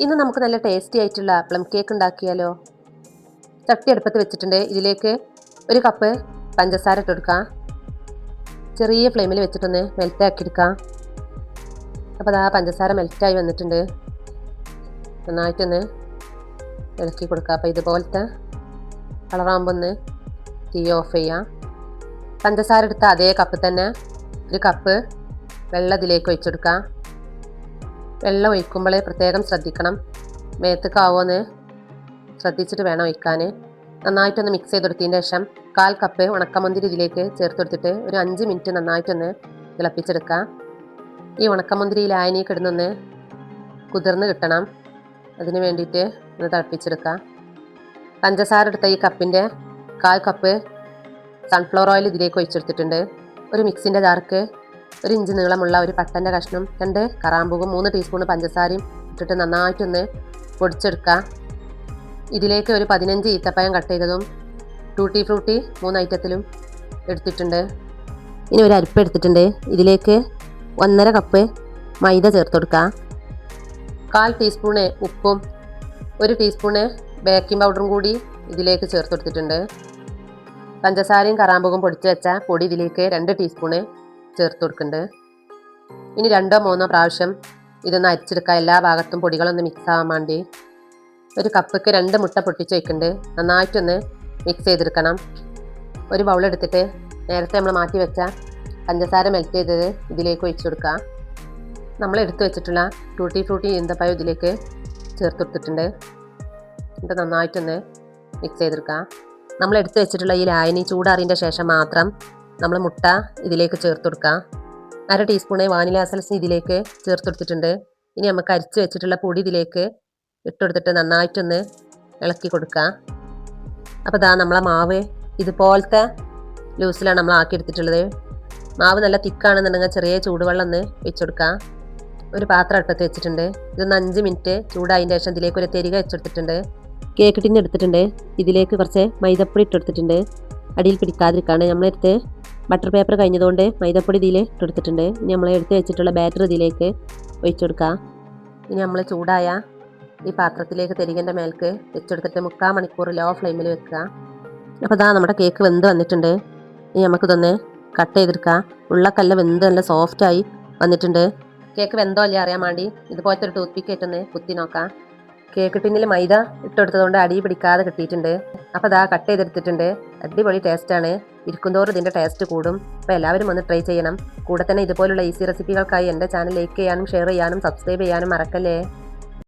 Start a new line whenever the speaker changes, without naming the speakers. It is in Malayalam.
ഇന്ന് നമുക്ക് നല്ല ടേസ്റ്റി ആയിട്ടുള്ള പ്ലം കേക്ക് ഉണ്ടാക്കിയാലോ? ചട്ടി അടുപ്പത്ത് വെച്ചിട്ടുണ്ട്. ഇതിലേക്ക് 1 കപ്പ് പഞ്ചസാര ഇട്ടെടുക്കാം. ചെറിയ ഫ്ലെയിമിൽ വെച്ചിട്ടൊന്ന് മെൽറ്റാക്കി എടുക്കാം. അപ്പോൾ അതാ പഞ്ചസാര മെൽറ്റായി വന്നിട്ടുണ്ട്. നന്നായിട്ടൊന്ന് ഇളക്കി കൊടുക്കുക. അപ്പോൾ ഇതുപോലത്തെ കളറാകുമ്പോൾ ഒന്ന് തീ ഓഫ് ചെയ്യാം. പഞ്ചസാര എടുത്ത അതേ കപ്പ് തന്നെ 1 കപ്പ് വെള്ളം ഇതിലേക്ക് ഒഴിച്ചെടുക്കാം. വെള്ളം ഒഴിക്കുമ്പോൾ പ്രത്യേകം ശ്രദ്ധിക്കണം, മേത്തേക്കാവുമെന്ന് ശ്രദ്ധിച്ചിട്ട് വേണം ഒഴിക്കാൻ. നന്നായിട്ടൊന്ന് മിക്സ് ചെയ്തെടുത്തതിന് ശേഷം 1/4 കപ്പ് ഉണക്കമുന്തിരി ഇതിലേക്ക് ചേർത്ത് കൊടുത്തിട്ട് ഒരു 5 മിനിറ്റ് നന്നായിട്ടൊന്ന് തിളപ്പിച്ചെടുക്കാം. ഈ ഉണക്കമുന്തിരി ലായനി കിടന്നൊന്ന് കുതിർന്ന് കിട്ടണം. അതിന് വേണ്ടിയിട്ട് ഒന്ന് തിളപ്പിച്ചെടുക്കാം. പഞ്ചസാര എടുത്ത ഈ കപ്പിൻ്റെ 1/4 കപ്പ് സൺഫ്ലവർ ഓയിൽ ഇതിലേക്ക് ഒഴിച്ചെടുത്തിട്ടുണ്ട്. ഒരു മിക്സിൻ്റെ ജാർക്ക് 1 ഇഞ്ച് നീളമുള്ള ഒരു പട്ടൻ്റെ കഷ്ണം, 2 കറാമ്പൂവും 3 ടീസ്പൂൺ പഞ്ചസാരയും ഇട്ടിട്ട് നന്നായിട്ടൊന്ന് പൊടിച്ചെടുക്കുക. ഇതിലേക്ക് ഒരു 15 ഈത്തപ്പഴം കട്ട് ചെയ്തതും ടൂട്ടി ഫ്രൂട്ടി 3 ഐറ്റത്തിലും എടുത്തിട്ടുണ്ട്. ഇനി ഒരു അരിപ്പ എടുത്തിട്ടുണ്ട്. ഇതിലേക്ക് 1.5 കപ്പ് മൈദ ചേർത്ത് കൊടുക്കുക. 1/4 ടീസ്പൂണ് ഉപ്പും 1 ടീസ്പൂണ് ബേക്കിംഗ് പൗഡറും കൂടി ഇതിലേക്ക് ചേർത്ത് കൊടുത്തിട്ടുണ്ട്. പഞ്ചസാരയും കറാമ്പൂവും പൊടിച്ച് വെച്ച പൊടി ഇതിലേക്ക് 2 ടീസ്പൂണ് ചേർത്ത് കൊടുക്കുന്നുണ്ട്. ഇനി 2-3 പ്രാവശ്യം ഇതൊന്ന് അരിച്ചെടുക്കുക. എല്ലാ ഭാഗത്തും പൊടികളൊന്ന് മിക്സ് ആവാൻ വേണ്ടി. 1 കപ്പിക്ക് 2 മുട്ട പൊട്ടിച്ച് വയ്ക്കുന്നുണ്ട്. നന്നായിട്ടൊന്ന് മിക്സ് ചെയ്തെടുക്കണം. ഒരു ബൗളെടുത്തിട്ട് നേരത്തെ നമ്മൾ മാറ്റി വെച്ച പഞ്ചസാര മെൽറ്റ് ചെയ്തത് ഇതിലേക്ക് ഒഴിച്ചു കൊടുക്കുക. നമ്മൾ എടുത്തു വെച്ചിട്ടുള്ള ടൂട്ടി ഫ്രൂട്ടി ഈന്തപ്പഴം ഇതിലേക്ക് ചേർത്ത് കൊടുത്തിട്ടുണ്ട്. എന്നിട്ട് നന്നായിട്ടൊന്ന് മിക്സ് ചെയ്തെടുക്കുക. നമ്മൾ എടുത്തു വെച്ചിട്ടുള്ള ഈ ലായനി ചൂടാറിൻ്റെ ശേഷം മാത്രം നമ്മൾ മുട്ട ഇതിലേക്ക് ചേർത്ത് കൊടുക്കുക. 1/2 ടീസ്പൂണ് വാനില എസൻസ് ഇതിലേക്ക് ചേർത്ത് കൊടുത്തിട്ടുണ്ട്. ഇനി നമുക്ക് അരിച്ച് വെച്ചിട്ടുള്ള പൊടി ഇതിലേക്ക് ഇട്ടുകൊടുത്തിട്ട് നന്നായിട്ടൊന്ന് ഇളക്കി കൊടുക്കുക. അപ്പോൾ ഇതാ നമ്മളെ മാവ് ഇതുപോലത്തെ ലൂസിലാണ് നമ്മൾ ആക്കിയെടുത്തിട്ടുള്ളത്. മാവ് നല്ല തിക്കാണെന്നുണ്ടെങ്കിൽ ചെറിയ ചൂടുവെള്ളം ഒന്ന് വെച്ച് കൊടുക്കുക. ഒരു പാത്രം അടുപ്പത്ത് വെച്ചിട്ടുണ്ട്. ഇതൊന്ന് 5 മിനിറ്റ് ചൂടായതിൻ്റെ ശേഷം ഇതിലേക്ക് ഒരു തിരികെ വെച്ചെടുത്തിട്ടുണ്ട്. കേക്ക് ടിന്ന് എടുത്തിട്ടുണ്ട്. ഇതിലേക്ക് കുറച്ച് മൈദപ്പൊടി ഇട്ടെടുത്തിട്ടുണ്ട്. അടിയിൽ പിടിക്കാതിരിക്കാണ്. നമ്മളെടുത്ത് ബട്ടർ പേപ്പർ കഴിഞ്ഞതുകൊണ്ട് മൈദപ്പൊടി ഇതിൽ ഇട്ടെടുത്തിട്ടുണ്ട്. ഇനി നമ്മൾ എടുത്ത് വെച്ചിട്ടുള്ള ബാറ്റർ ഇതിലേക്ക് ഒഴിച്ചു കൊടുക്കുക. ഇനി നമ്മൾ ചൂടായ ഈ പാത്രത്തിലേക്ക് തിരികൻ്റെ മേൽക്ക് വെച്ചെടുത്തിട്ട് 3/4 മണിക്കൂർ ലോ ഫ്ലെയിമിൽ വെക്കുക. അപ്പോൾ ഇതാ നമ്മുടെ കേക്ക് വെന്ത് വന്നിട്ടുണ്ട്. ഇനി നമുക്കിതൊന്ന് കട്ട് ചെയ്തെടുക്കുക. ഉള്ളക്കല്ല വെന്ത് നല്ല സോഫ്റ്റായി വന്നിട്ടുണ്ട്. കേക്ക് വെന്തോ അല്ലേ അറിയാൻ വേണ്ടി ഇതുപോലത്തെ ഒരു ടൂത്ത് പിക്ക് ആയിട്ടൊന്ന് കുത്തി നോക്കാം. കേക്ക് ടിന്നിൽ മൈദ ഇട്ടെടുത്തതുകൊണ്ട് അടി പിടിക്കാതെ കിട്ടിയിട്ടുണ്ട്. അപ്പോൾ ഇതാ കട്ട് ചെയ്തെടുത്തിട്ടുണ്ട്. അടിപൊളി ടേസ്റ്റാണ്. ഇരിക്കുന്തോറും ഇതിൻ്റെ ടേസ്റ്റ് കൂടും. അപ്പോൾ എല്ലാവരും ഒന്ന് ട്രൈ ചെയ്യണം. കൂടെ തന്നെ ഇതുപോലുള്ള ഈസി റെസിപ്പികൾക്കായി എൻ്റെ ചാനൽ ലൈക്ക് ചെയ്യാനും ഷെയർ ചെയ്യാനും സബ്സ്ക്രൈബ് ചെയ്യാനും മറക്കല്ലേ.